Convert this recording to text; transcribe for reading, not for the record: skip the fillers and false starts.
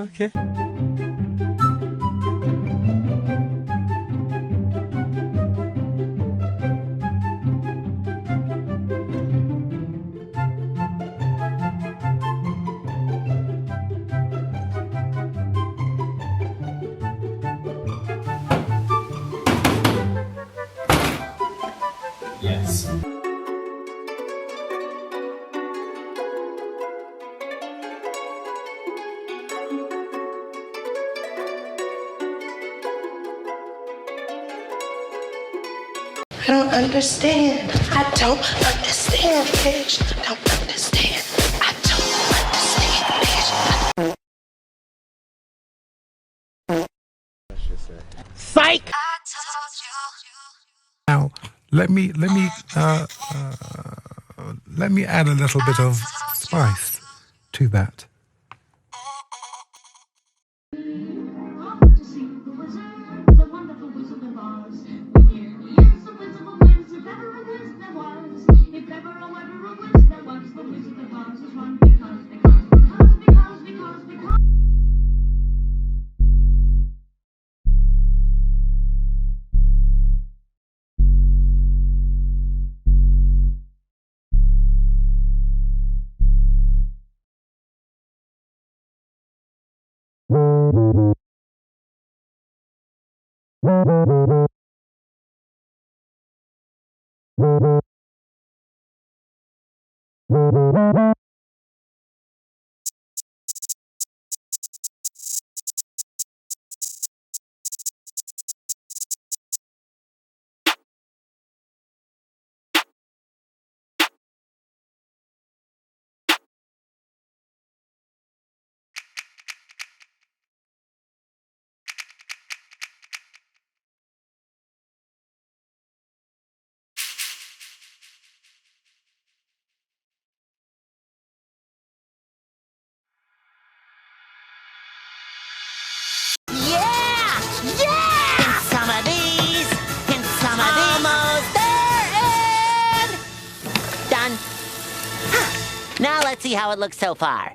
Okay. Yes. I don't understand. I don't understand, bitch. Don't understand. I don't understand, bitch. Psych! Now, let me add a little bit of spice to that. Yeah! Yeah! And some of these, and some of these. Almost there, and done. Now let's see how it looks so far.